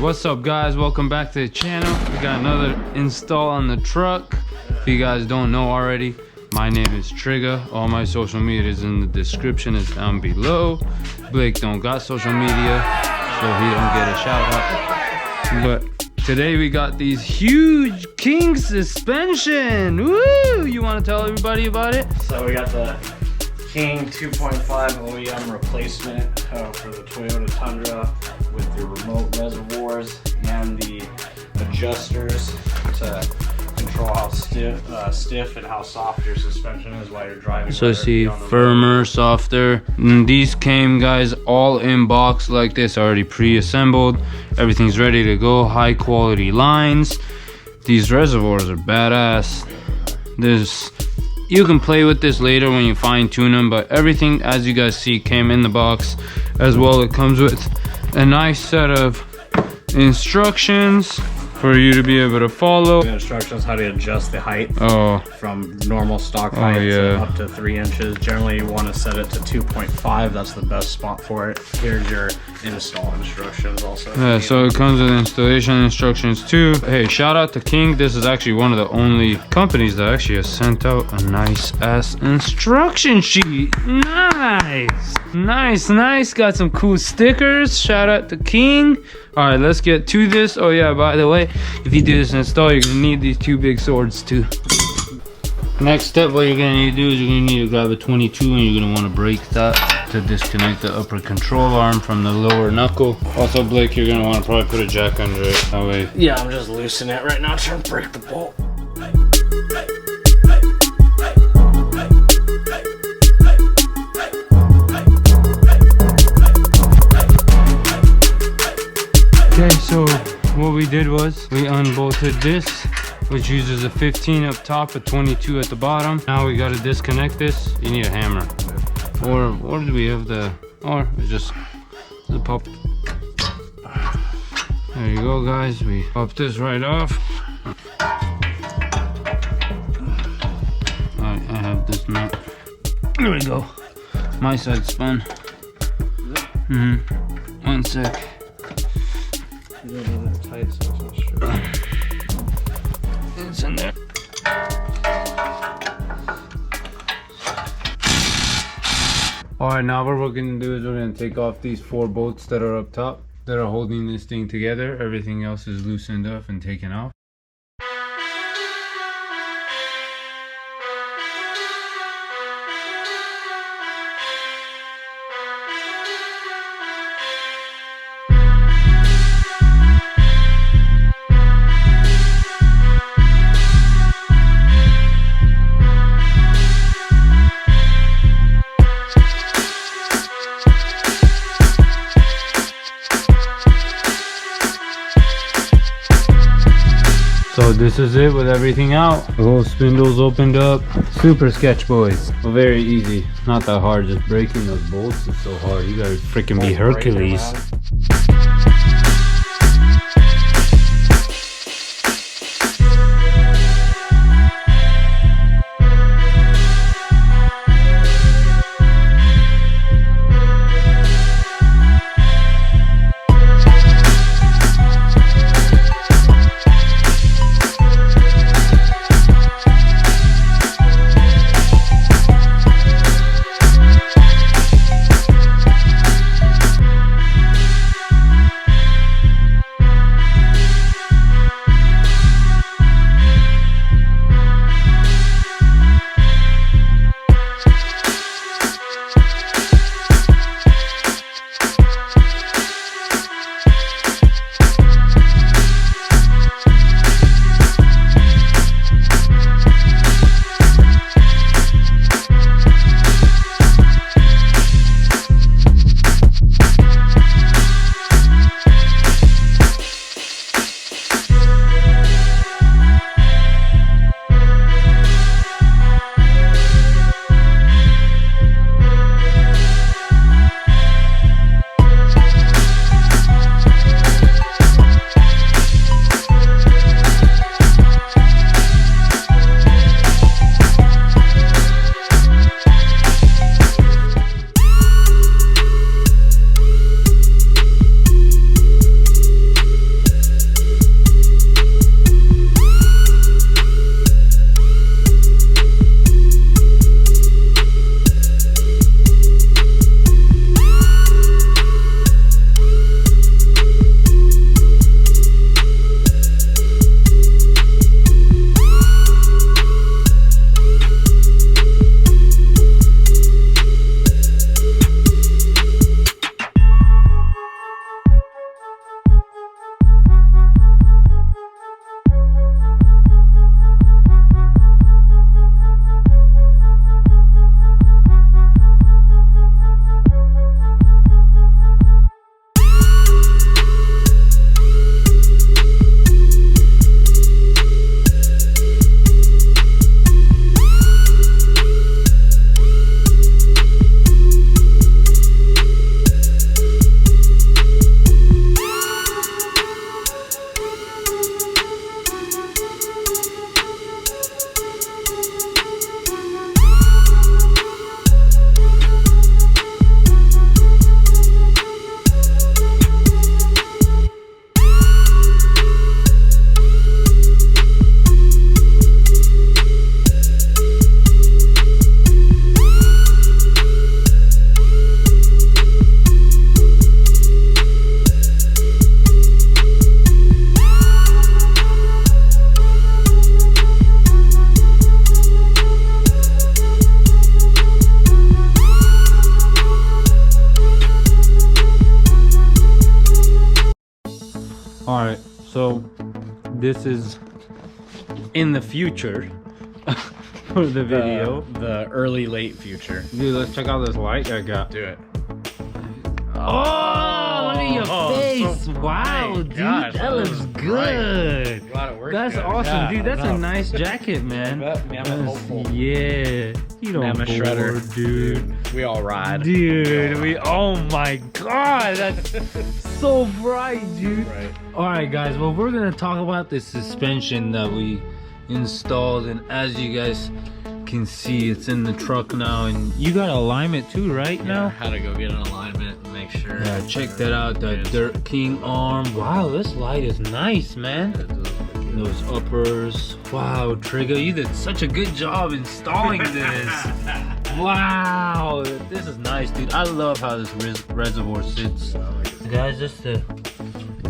What's up, guys? Welcome back to the channel. We got another install on the truck. If you guys don't know already, my name is Trigger. All my social media is in the description, it's down below. Blake don't got social media, so he don't get a shout out. But today we got these huge King suspension. Woo! You want to tell everybody about it? So we got the King 2.5 OEM replacement for the Toyota Tundra with the remote reservoirs and the adjusters to control how stiff and how soft your suspension is while you're driving. So see, firmer, softer. And these came, guys, all in box like this, already pre-assembled. Everything's ready to go. High quality lines. These reservoirs are badass. You can play with this later when you fine tune them, but everything, as you guys see, came in the box as well. It comes with a nice set of instructions for you to be able to follow. The instructions how to adjust the height from normal stock height to up to 3 inches. Generally, you want to set it to 2.5. That's the best spot for it. Here's your install instructions also. Yeah, so it comes with installation instructions too. Hey, shout out to King. This is actually one of the only companies that actually has sent out a nice ass instruction sheet. Nice. Got some cool stickers. Shout out to King. All right, let's get to this. Oh yeah, by the way, if you do this install, you're gonna need these two big swords too. Next step, what you're gonna need to do is you're gonna need to grab a 22 and you're gonna wanna break that to disconnect the upper control arm from the lower knuckle. Also, Blake, you're gonna wanna probably put a jack under it, that way. Yeah, I'm just loosening it right now, trying to break the bolt. Okay, so what we did was we unbolted this, which uses a 15 up top, a 22 at the bottom. Now we gotta disconnect this. You need a hammer, or do we have or it's just the pop. There you go, guys. We pop this right off. Alright, I have this nut. There we go. My side spun. One sec. It's in there. Alright, now what we're gonna do is we're gonna take off these 4 bolts that are up top that are holding this thing together. Everything else is loosened up and taken off. So this is it with everything out. The whole spindle's opened up. Super sketch, boys. Well, very easy. Not that hard. Just breaking those bolts is so hard. You gotta freaking be Hercules. So this is in the future for the video. The early late future. Dude, let's check out this light I got. Do it. Oh, look at your face. So wow, bright. dude, Gosh, that looks good. Glad it worked. That's good. awesome, Yeah, dude. That's no. a nice jacket, man. I'm hopeful. Yeah. You don't I'm a bored, shredder, dude. We all ride. Dude, oh my god, that's so bright, dude. Right. Alright guys, well we're gonna talk about the suspension that we installed, and as you guys can see, it's in the truck now, and you got alignment too, right? Now How to go get an alignment and make sure. yeah, check that out, the Dirt King arm. Wow, this light is nice, man. Those uppers. Wow, Trigger, you did such a good job installing this. Wow, this is nice, dude. I love how this reservoir sits. Guys, that's the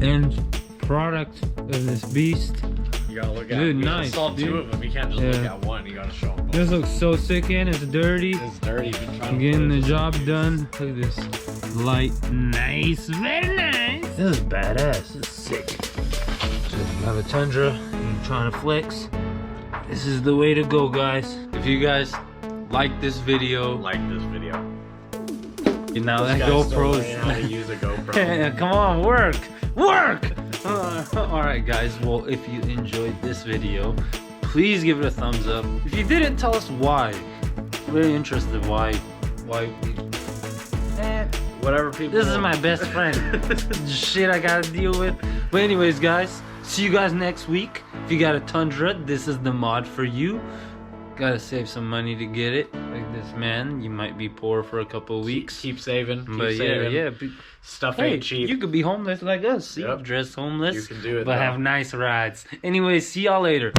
end product of this beast. You gotta look at Dude, it. nice, Installed two dude. of them. You can't just Yeah. look at one. You gotta show them both. This looks so sick, and it's dirty. It's dirty. Been trying to Getting put the it- job done. Look at this light. Nice, very nice. This is badass. This is sick. So you have a Tundra and you're trying to flex. This is the way to go, guys. If you guys like this video, Like this video. now that This guy's still GoPro's learning how to use a GoPro. come on, work! Alright guys, well if you enjoyed this video, please give it a thumbs up. If you didn't, tell us why. Very interested why we Whatever people. this is my best friend. Shit I gotta deal with. But anyways guys, see you guys next week. If you got a Tundra, this is the mod for you. Gotta save some money to get it. Like this man, you might be poor for a couple of weeks. Keep saving. Keep But saving. yeah. Stuff Hey, ain't cheap. you could be homeless like us. See, Yep. dress homeless. You can do it, but though. have nice rides. Anyways, see y'all later.